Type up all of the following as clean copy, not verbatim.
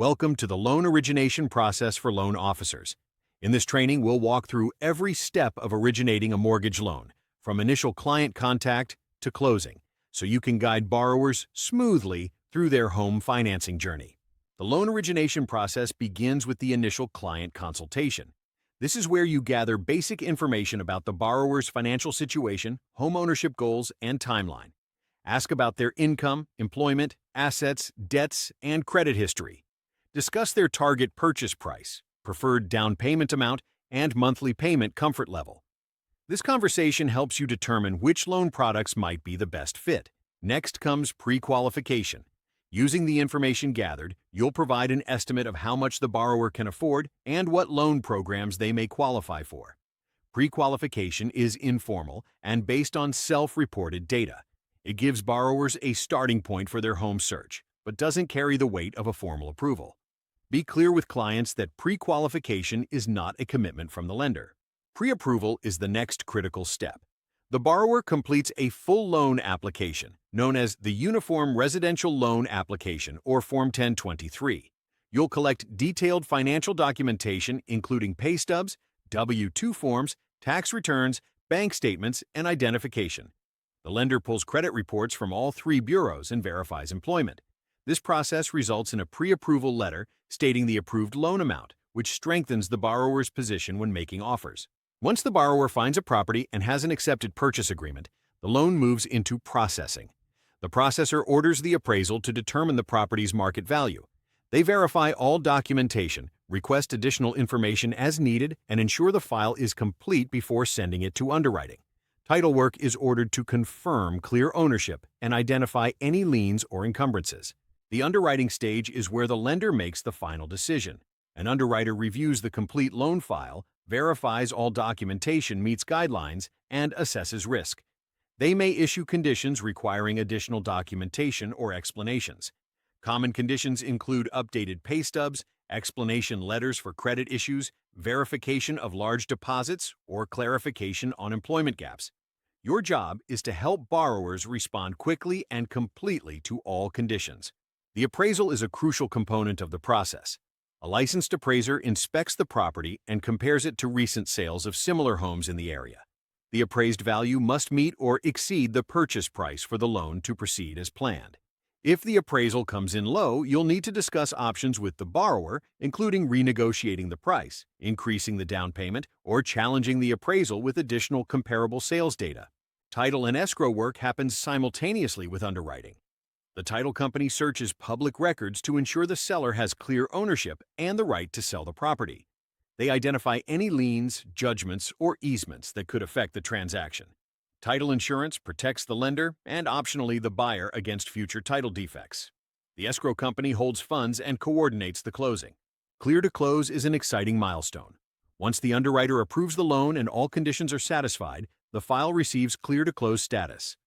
Welcome to the loan origination process for loan officers. In this training, we'll walk through every step of originating a mortgage loan, from initial client contact to closing, so you can guide borrowers smoothly through their home financing journey. The loan origination process begins with the initial client consultation. This is where you gather basic information about the borrower's financial situation, home ownership goals, and timeline. Ask about their income, employment, assets, debts, and credit history. Discuss their target purchase price, preferred down payment amount, and monthly payment comfort level. This conversation helps you determine which loan products might be the best fit. Next comes pre-qualification. Using the information gathered, you'll provide an estimate of how much the borrower can afford and what loan programs they may qualify for. Pre-qualification is informal and based on self-reported data. It gives borrowers a starting point for their home search, but doesn't carry the weight of a formal approval. Be clear with clients that pre-qualification is not a commitment from the lender. Pre-approval is the next critical step. The borrower completes a full loan application, known as the Uniform Residential Loan Application, or Form 1023. You'll collect detailed financial documentation, including pay stubs, W-2 forms, tax returns, bank statements, and identification. The lender pulls credit reports from all three bureaus and verifies employment. This process results in a pre-approval letter stating the approved loan amount, which strengthens the borrower's position when making offers. Once the borrower finds a property and has an accepted purchase agreement, the loan moves into processing. The processor orders the appraisal to determine the property's market value. They verify all documentation, request additional information as needed, and ensure the file is complete before sending it to underwriting. Title work is ordered to confirm clear ownership and identify any liens or encumbrances. The underwriting stage is where the lender makes the final decision. An underwriter reviews the complete loan file, verifies all documentation meets guidelines, and assesses risk. They may issue conditions requiring additional documentation or explanations. Common conditions include updated pay stubs, explanation letters for credit issues, verification of large deposits, or clarification on employment gaps. Your job is to help borrowers respond quickly and completely to all conditions. The appraisal is a crucial component of the process. A licensed appraiser inspects the property and compares it to recent sales of similar homes in the area. The appraised value must meet or exceed the purchase price for the loan to proceed as planned. If the appraisal comes in low, you'll need to discuss options with the borrower, including renegotiating the price, increasing the down payment, or challenging the appraisal with additional comparable sales data. Title and escrow work happens simultaneously with underwriting. The title company searches public records to ensure the seller has clear ownership and the right to sell the property. They identify any liens, judgments, or easements that could affect the transaction. Title insurance protects the lender and optionally the buyer against future title defects. The escrow company holds funds and coordinates the closing. Clear to close is an exciting milestone. Once the underwriter approves the loan and all conditions are satisfied, the file receives clear to close status.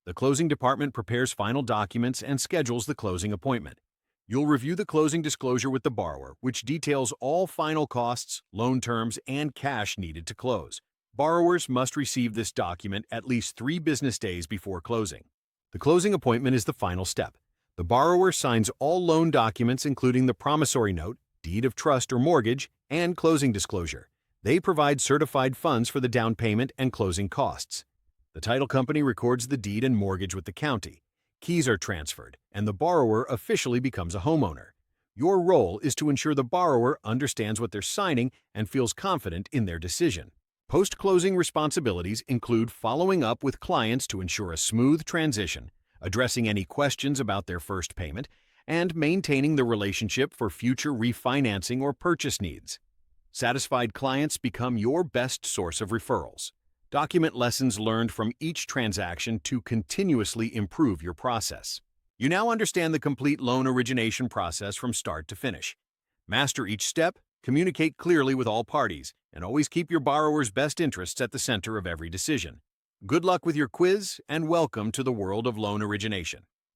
The closing department prepares final documents and schedules the closing appointment. You'll review the closing disclosure with the borrower, which details all final costs, loan terms, and cash needed to close. Borrowers must receive this document at least 3 business days before closing. The closing appointment is the final step. The borrower signs all loan documents, including the promissory note, deed of trust or mortgage, and closing disclosure. They provide certified funds for the down payment and closing costs. The title company records the deed and mortgage with the county. Keys are transferred, and the borrower officially becomes a homeowner. Your role is to ensure the borrower understands what they're signing and feels confident in their decision. Post-closing responsibilities include following up with clients to ensure a smooth transition, addressing any questions about their first payment, and maintaining the relationship for future refinancing or purchase needs. Satisfied clients become your best source of referrals. Document lessons learned from each transaction to continuously improve your process. You now understand the complete loan origination process from start to finish. Master each step, communicate clearly with all parties, and always keep your borrower's best interests at the center of every decision. Good luck with your quiz, and welcome to the world of loan origination.